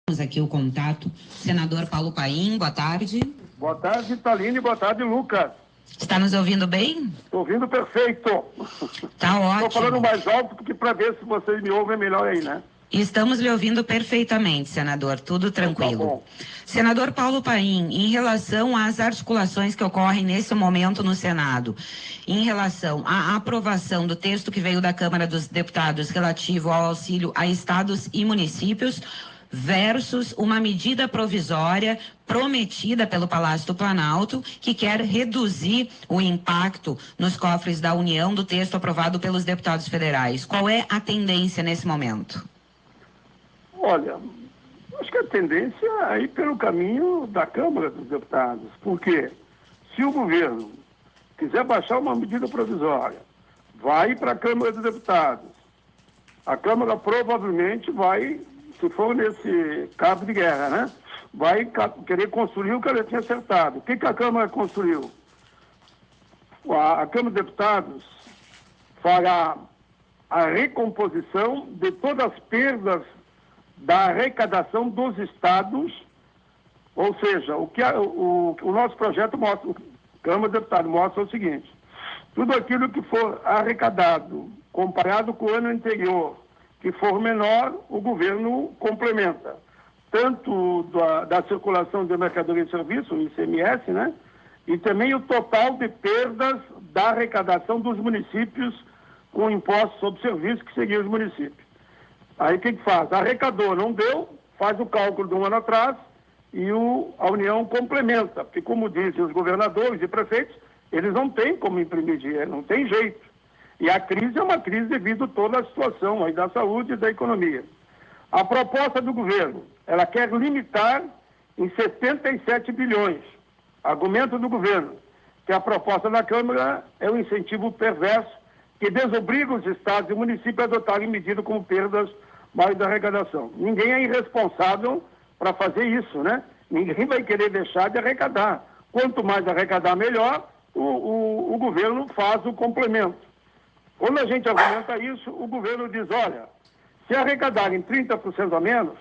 Temos aqui o contato. Senador Paulo Paim, boa tarde. Boa tarde, Taline, boa tarde, Lucas. Está nos ouvindo bem? Estou ouvindo perfeito. Tá ótimo. Estou falando mais alto porque para ver se vocês me ouvem melhor aí, né? Estamos lhe ouvindo perfeitamente, senador, tudo tranquilo. Tá bom. Senador Paulo Paim, em relação às articulações que ocorrem nesse momento no Senado, em relação à aprovação do texto que veio da Câmara dos Deputados relativo ao auxílio a estados e municípios, versus uma medida provisória prometida pelo Palácio do Planalto, que quer reduzir o impacto nos cofres da União do texto aprovado pelos deputados federais. Qual é a tendência nesse momento? Olha, acho que a tendência é ir pelo caminho da Câmara dos Deputados, porque se o governo quiser baixar uma medida provisória, vai para a Câmara dos Deputados. A Câmara provavelmente vai, se for nesse cabo de guerra, né? Vai querer construir o que ela tinha acertado. O que a Câmara construiu? A Câmara dos Deputados fará a recomposição de todas as perdas da arrecadação dos estados, ou seja, o nosso projeto mostra, o Câmara dos Deputados mostra o seguinte: tudo aquilo que for arrecadado comparado com o ano anterior, que for menor, o governo complementa, tanto da circulação de mercadoria e serviço, o ICMS, né? E também o total de perdas da arrecadação dos municípios com impostos sobre serviço, que seriam os municípios. Aí o que faz? Arrecadou, não deu, faz o cálculo de um ano atrás e a União complementa, porque como dizem os governadores e prefeitos, eles não têm como imprimir dinheiro, não tem jeito. E a crise é uma crise devido a toda a situação aí da saúde e da economia. A proposta do governo, ela quer limitar em 77 bilhões. Argumento do governo, que a proposta da Câmara é um incentivo perverso que desobriga os estados e municípios a adotarem medidas como perdas maiores da arrecadação. Ninguém é irresponsável para fazer isso, né? Ninguém vai querer deixar de arrecadar. Quanto mais arrecadar, melhor, o governo faz o complemento. Quando a gente argumenta isso, o governo diz, olha, se arrecadarem 30% a menos,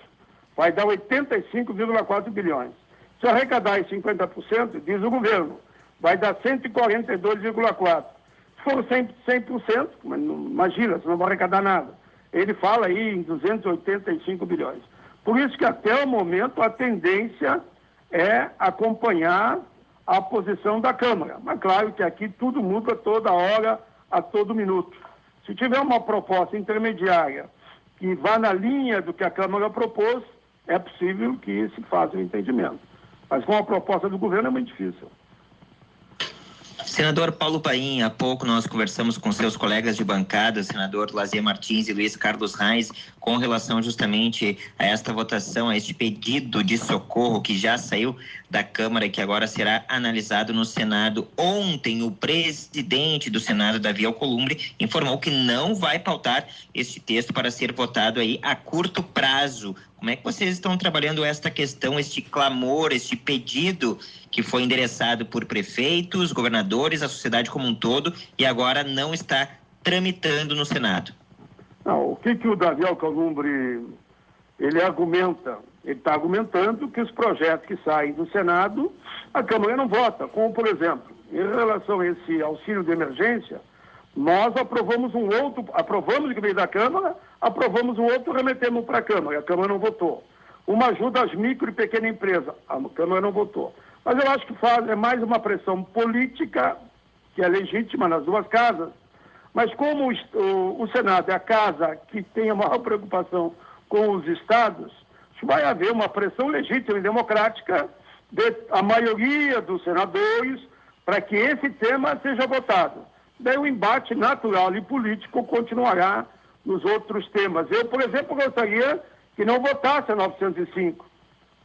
vai dar 85,4 bilhões. Se arrecadar em 50%, diz o governo, vai dar 142,4. Se for 100%, imagina, você não vai arrecadar nada. Ele fala aí em 285 bilhões. Por isso que até o momento a tendência é acompanhar a posição da Câmara. Mas claro que aqui tudo muda toda hora, a todo minuto. Se tiver uma proposta intermediária que vá na linha do que a Câmara propôs, é possível que se faça o entendimento. Mas com a proposta do governo é muito difícil. Senador Paulo Paim, há pouco nós conversamos com seus colegas de bancada, senador Lazier Martins e Luiz Carlos Reis, com relação justamente a esta votação, a este pedido de socorro que já saiu da Câmara e que agora será analisado no Senado. Ontem, o presidente do Senado, Davi Alcolumbre, informou que não vai pautar este texto para ser votado aí a curto prazo. Como é que vocês estão trabalhando esta questão, este clamor, este pedido que foi endereçado por prefeitos, governadores, a sociedade como um todo e agora não está tramitando no Senado? Não, o que o Davi Alcolumbre, ele argumenta? Ele está argumentando que os projetos que saem do Senado, a Câmara não vota, como por exemplo, em relação a esse auxílio de emergência, nós aprovamos o que veio da Câmara, aprovamos um outro, remetemos para a Câmara, a Câmara não votou. Uma ajuda às micro e pequenas empresas, a Câmara não votou. Mas eu acho que é mais uma pressão política, que é legítima nas duas casas, mas como o Senado é a casa que tem a maior preocupação com os estados, vai haver uma pressão legítima e democrática a maioria dos senadores para que esse tema seja votado. Daí o embate natural e político continuará nos outros temas. Eu, por exemplo, gostaria que não votasse a 905,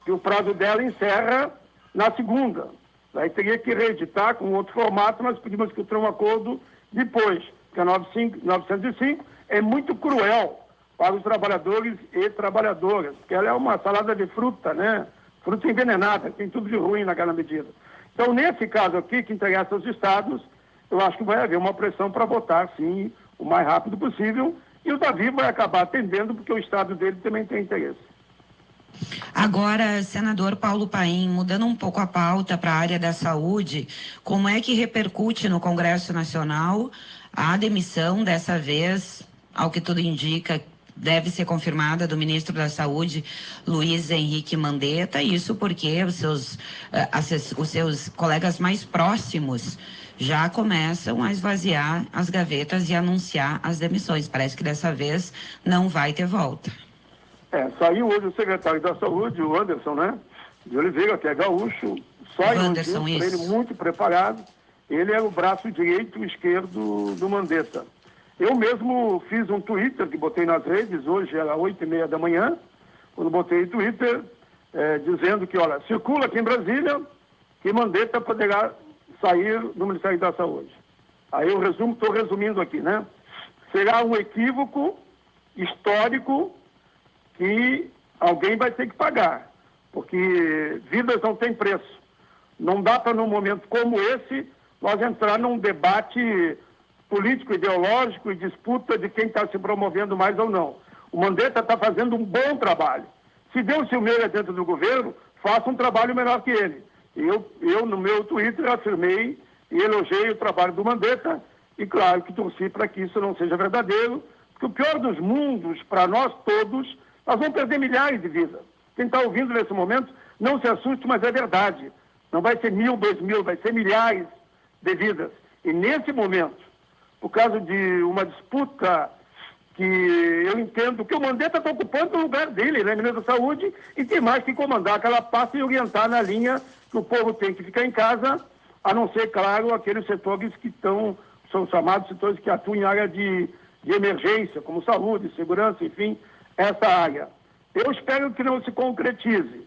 que o prazo dela encerra na segunda. Daí teria que reeditar com outro formato, mas pedimos que tenha um acordo depois, porque a 905 é muito cruel para os trabalhadores e trabalhadoras, porque ela é uma salada de fruta, né? Fruta envenenada, tem tudo de ruim naquela medida. Então, nesse caso aqui, que interessa aos estados, eu acho que vai haver uma pressão para votar, sim, o mais rápido possível, e o Davi vai acabar atendendo, porque o estado dele também tem interesse. Agora, senador Paulo Paim, mudando um pouco a pauta para a área da saúde, como é que repercute no Congresso Nacional a demissão, dessa vez, ao que tudo indica, deve ser confirmada, do ministro da Saúde, Luiz Henrique Mandetta, isso porque os seus colegas mais próximos já começam a esvaziar as gavetas e anunciar as demissões. Parece que dessa vez não vai ter volta. Saiu hoje o secretário da Saúde, o Anderson, né? De Oliveira, que é gaúcho, só Anderson, ele muito preparado. Ele é o braço direito e esquerdo do Mandetta. Eu mesmo fiz um Twitter que botei nas redes, hoje era 8h30 da manhã, quando botei o Twitter, dizendo que, olha, circula aqui em Brasília que Mandetta poderá sair do Ministério da Saúde. Aí eu estou resumindo aqui, né? Será um equívoco histórico que alguém vai ter que pagar, porque vidas não têm preço. Não dá para, num momento como esse, nós entrar num debate político, ideológico e disputa de quem está se promovendo mais ou não. O Mandetta está fazendo um bom trabalho. Se Deus Silveira dentro do governo, faça um trabalho melhor que ele. Eu no meu Twitter, afirmei e elogiei o trabalho do Mandetta e, claro, que torci para que isso não seja verdadeiro, porque o pior dos mundos, para nós todos, nós vamos perder milhares de vidas. Quem está ouvindo nesse momento, não se assuste, mas é verdade. Não vai ser 1.000, 2.000, vai ser milhares de vidas. E nesse momento, por causa de uma disputa que eu entendo que o Mandetta está ocupando o lugar dele, né, ministro da Saúde, e tem mais que comandar aquela pasta e orientar na linha que o povo tem que ficar em casa, a não ser, claro, aqueles setores que são chamados setores que atuam em área de emergência, como saúde, segurança, enfim, essa área. Eu espero que não se concretize,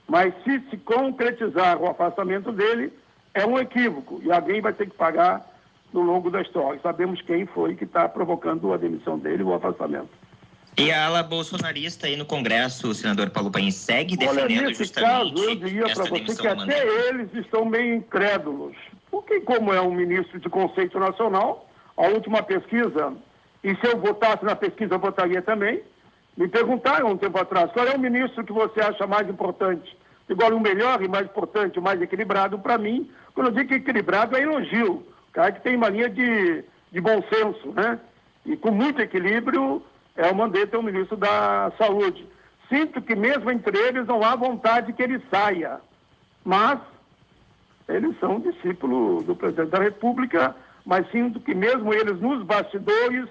mas se concretizar o afastamento dele, é um equívoco e alguém vai ter que pagar no longo da história. Sabemos quem foi que está provocando a demissão dele, o afastamento. E a ala bolsonarista aí no Congresso, o senador Paulo Paim, segue defendendo justamente caso, eu diria para você que até eles estão meio incrédulos. Porque, como é um ministro de conceito nacional, a última pesquisa, e se eu votasse na pesquisa, eu votaria também, me perguntaram um tempo atrás, qual é o ministro que você acha mais importante? Igual o melhor e mais importante, o mais equilibrado, para mim, quando eu digo que equilibrado é elogio. O cara que tem uma linha de bom senso, né? E com muito equilíbrio, é o Mandetta, o ministro da Saúde. Sinto que mesmo entre eles não há vontade que ele saia. Mas eles são discípulos do presidente da República, mas sinto que mesmo eles nos bastidores,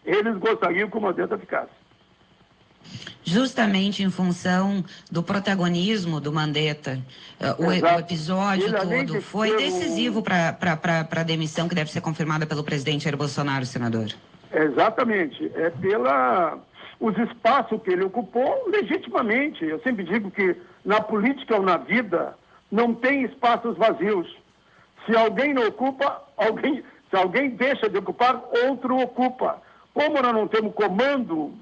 eles gostariam que o Mandetta ficasse. Justamente em função do protagonismo do Mandetta, o episódio todo foi decisivo para a demissão que deve ser confirmada pelo presidente Jair Bolsonaro, senador. Exatamente. É os espaços que ele ocupou legitimamente. Eu sempre digo que na política ou na vida não tem espaços vazios. Se alguém não ocupa, se alguém deixa de ocupar, outro ocupa. Como nós não temos comando,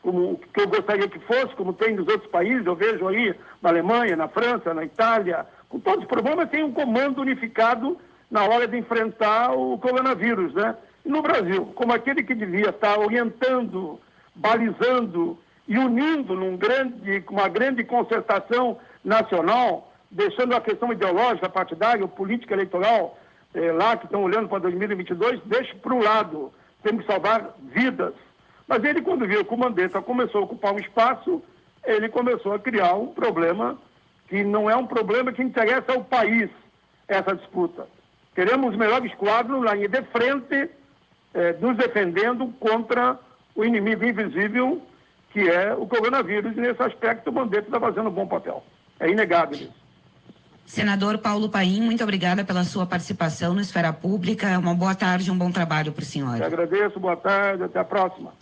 como que eu gostaria que fosse, como tem nos outros países, eu vejo aí na Alemanha, na França, na Itália, com todos os problemas, tem um comando unificado na hora de enfrentar o coronavírus, né? E no Brasil, como aquele que devia estar orientando, balizando e unindo uma grande concertação nacional, deixando a questão ideológica, partidária, política eleitoral, lá que estão olhando para 2022, deixa para o lado, temos que salvar vidas. Mas ele, quando viu que o Mandetta começou a ocupar um espaço, ele começou a criar um problema que não é um problema que interessa ao país, essa disputa. Queremos os melhores quadros na linha de frente, nos defendendo contra o inimigo invisível, que é o coronavírus. E nesse aspecto, o Mandetta está fazendo um bom papel. É inegável isso. Senador Paulo Paim, muito obrigada pela sua participação no Esfera Pública. Uma boa tarde e um bom trabalho para o senhor. Eu agradeço, boa tarde, até a próxima.